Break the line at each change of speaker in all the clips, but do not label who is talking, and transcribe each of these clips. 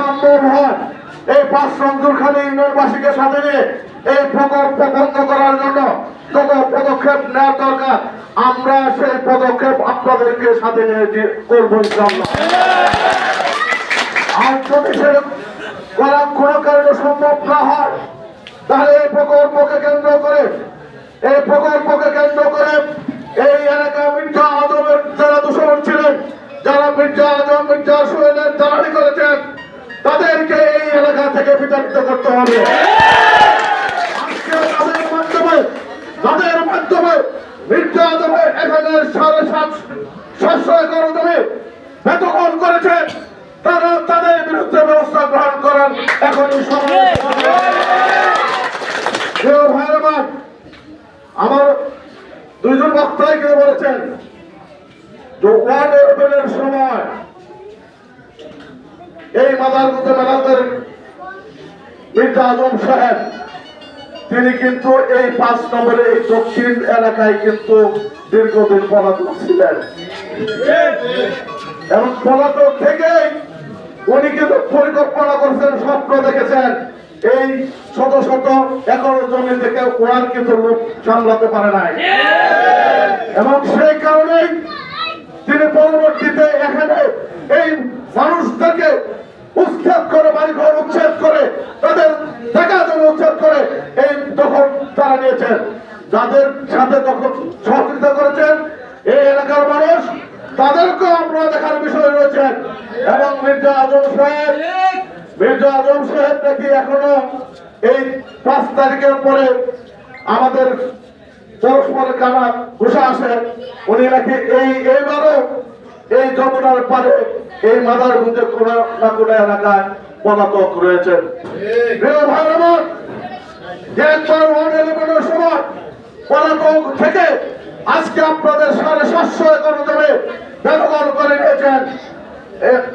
সম্ভব হয় এই 5 রঞ্জুরখালী ইউনিয়নবাসীকে সাথে নিয়ে এই প্রকল্প বন্ধ করার জন্য যত পদক্ষেপ নেওয়ার দরকার আমরা সেই পদক্ষেপ আপনাদেরকে সাথে নিয়ে করবো ইনশাআল্লাহ। আর যদি সে করা কোনো কারণে সম্ভব না হয় তাহলে এই প্রকল্পকে কেন্দ্র করে এই এলাকায় মির্জা আজমের যারা দূষণ ছিলেন, যারা মির্জা আজম মির্জা সোহেলের দালালি করেছেন তাদেরকে এই এলাকা থেকে বিতাড়িত করতে হবে। আজকে তাদের মাধ্যমে মির্জা আজমের এখানে 750 একর জমি বেদখল করেছেন, তারা তাদের বিরুদ্ধে ব্যবস্থা গ্রহণ করেন এখনই সময়। আমার 2 জন বক্তাই কেউ বলেছেন যে ওয়ার্ড ওপেনের সময় এই মাদারগঞ্জ মেলাদের মির্জা আজম সাহেব তিনি কিন্তু এই 5 নম্বরে এই দক্ষিণ এলাকায় কিন্তু দীর্ঘদিন পলাতক ছিলেন এবং পলাতক থেকে উনি কিন্তু পরিকল্পনা করছেন, স্বপ্ন দেখেছেন এই শত শত একর জমি থেকে ওনার কিন্তু লোক সামলাতে পারে নাই এবং সেই কারণেই তিনি পরবর্তীতে এখানে এই মানুষদেরকে উচ্ছেদ করে বাড়িঘর উচ্ছেদ করে তাদের জায়গা জমি উচ্ছেদ করে এই দখল তারা নিয়েছেন। যাদের সাথে দখল সহযোগিতা করেছেন এই এলাকার মানুষ তাদেরকেও আমরা দেখার বিষয় রয়েছে এবং মির্জা আজম সাহেব নাকি এখনো এই 5 তারিখের পরে আমাদের পরস্পরের কানা ঘুষা আসে, উনি নাকি এইবারও এই যমুনার পারে এই মাদারগঞ্জের কোন না কোন এলাকায় পলাতক রয়েছেন। একবার 111 সময় পলাতক থেকে আজকে আপনাদের 750 একর জমি বেদখল করে নিয়েছেন।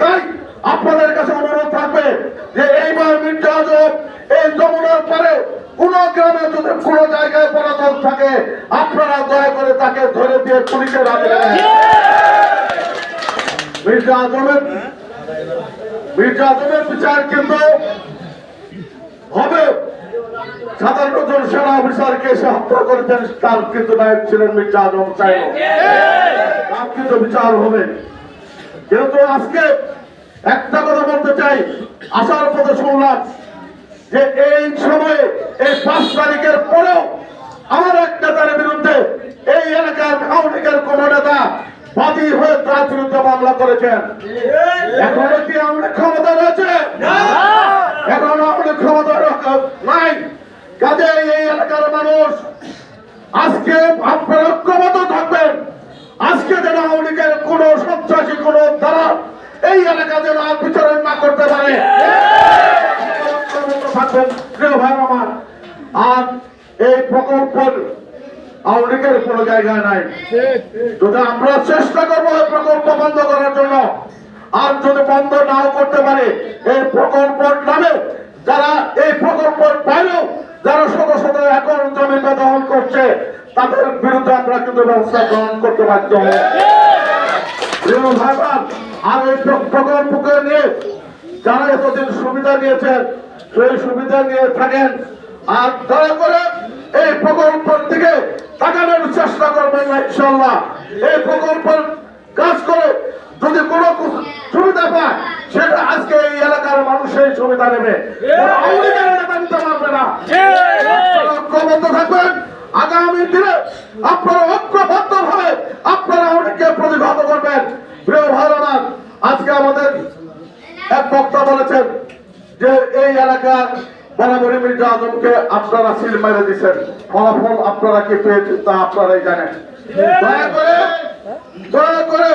তাই আপনাদের কাছে অনুরোধ থাকবে যে এইবার মির্জা আজম এই যমুনার পারে কোন গ্রামে যদি কোন জায়গায় পলাতক থাকে আপনারা দয়া করে তাকে ধরে দিয়ে পুলিশের হাতে দেবেন। মির্জা আজমের বিচার কিন্তু হবে। 57 জন সেনা অফিসারকে এসে হত্যা করেছেন, তার কিন্তু নায়ক ছিলেন মির্জা আজম সাহেব, তার কিন্তু বিচার হবে। কিন্তু আজকে একটা কথা বলতে চাই, আসার পথে শুনলাম যে এই সময়ে এই 5 তারিখের পরেও আমার এক নেতার বিরুদ্ধে এই এলাকার আওয়ামী লীগের কোন নেতা বাদী হয়ে তার বিরুদ্ধে মামলা করেছেন। এখনো কি আওয়ামী লীগ ক্ষমতা রয়েছে? এখনো আওয়ামী লীগ ক্ষমতা নাই। কাজে এই এলাকার মানুষ আজকে আপনারা ঐক্যবদ্ধ থাকবেন। আজকে যেন আওয়ামী লীগের কোন সন্ত্রাসী কোন দ্বারা এই এলাকা যেন আর বিচরণ না করতে পারে থাকবেন প্রিয় ভাই আমার। আর এই প্রকল্পের আওয়ামী লীগের কোন জায়গায় নাই। যদি আমরা চেষ্টা করবো এই প্রকল্প বন্ধ করার জন্য, আর যদি বন্ধ নাও করতে পারে এই প্রকল্পের নামে যারা এই প্রকল্পের বাইরেও যারা শত শত একর জমি বেদখল করছে তাদের বিরুদ্ধে আমরা কিন্তু ব্যবস্থা গ্রহণ করতে বাধ্য হব। আর এই প্রকল্পকে নিয়ে যারা এতদিন সুবিধা নিয়েছেন সেই সুবিধা নিয়ে থাকেন, আর দয়া করে এই প্রকল্পের দিকে তাকানোর চেষ্টা করবেন না ইনশাআল্লাহ। এই প্রকল্পের কাজ করে যদি কোনো সুবিধা পায় সেটা আজকে এই এলাকার মানুষ সেই সুবিধা নেবে, নিতে পারবে না। ঐক্যবদ্ধ থাকবেন। আগামী দিনে আপনারা ঐক্যবদ্ধ ভাবে আপনারা অনেককে প্রতিহত করবেন। প্রিয় ভাইরা, আজকে আমাদের এক বক্তা বলেছেন যে এই এলাকার বরাবরই মির্জা আজমকে আপনারা সিল মেরে দিচ্ছেন, ফলাফল আপনারা কি পেয়েছেন তা আপনারাই জানেন। দয়া করে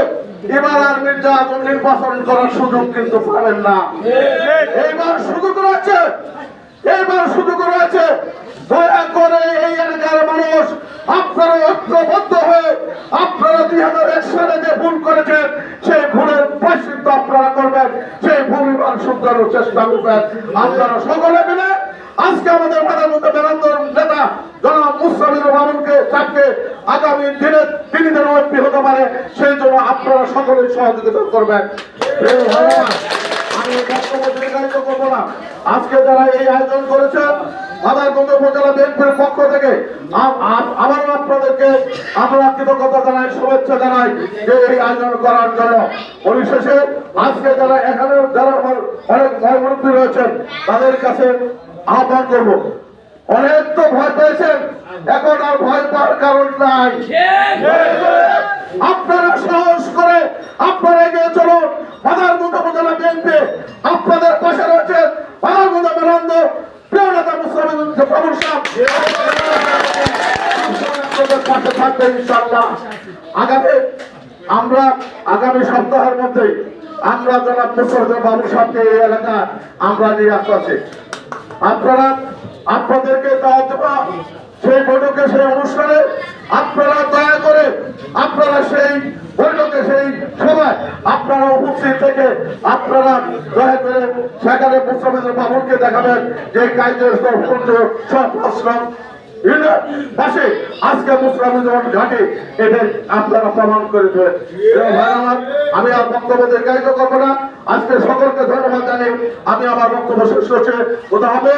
এবার আর মির্জা আজম নির্বাচন করার সুযোগ কিন্তু পাবেন না। এইবার সুযোগ রয়েছে। দয়া করে এই এলাকার মানুষ আপনারা ঐক্যবদ্ধ হয়ে আপনারা 2001 সালে যে ভুল করেছেন সেই ভুলের প্রায়শ্চিত্ত আপনারা করবেন, সেই ভুল এবার শুধরানোর চেষ্টা করবেন। আপনারা সকলে মিলে আজকে আমাদের মাদারগঞ্জ মেলান্দর নেতা জনাব মুস্তাফিজুর রহমানকে চাপকে আগামী দিনে তিনি যেন এমপি হতে পারে সেই জন্য আপনারা সকলেই সহযোগিতা করবেন। আমি বক্তব্য আজকে যারা এই আয়োজন করেছেন মাদারগঞ্জ উপজেলা বিএনপির পক্ষ থেকে আবারও আপনাদেরকে আমরা কৃতজ্ঞতা জানাই, শুভেচ্ছা জানাই যে এই আয়োজন করার জন্য। পরিশেষে আজকে যারা এখানে যারা অনেক ভয় মুরব্বী রয়েছেন তাদের কাছে আহ্বান করব, অনেক তো ভয় পেয়েছেন, এখন আর ভয় পাওয়ার কারণ নাই। আপনারা সাহস করে আপনারা এগিয়ে চলুন। মাদারগঞ্জ উপজেলা বিএনপি আপনাদের পাশে রয়েছে। মাদারগঞ্জ মেরান্দ প্রিয় নেতা মুসলিম প্রভুর সাহেব আপনাদের পাশে থাকবে ইনশাআল্লাহ। আগামী সপ্তাহের মধ্যে আমরা জনাব মুসলিম বাবু সাহেবকে এই এলাকা আমরা নিয়ে আসতেছি। আপনাদেরকে দাওয়াত দেওয়া সেই বৈঠকে সেই অনুষ্ঠানে আপনারা দয়া করে আপনারা সেই বৈঠকে সেই সভায় আপনারা উপস্থিত থেকে আপনারা দয়া করে সেখানে মুসলিম বাবুকে দেখাবেন যে কায়দের সব আশ্রম পাশে আজকে মুসলিম ঘাটে এদের আপনারা প্রমাণ করে দেবেন। আমি আর বক্তব্য দীর্ঘায়িত করবো না। আজকে সকলকে ধন্যবাদ জানিয়ে আমি আমার বক্তব্য শেষ করছি। কোথা হবে।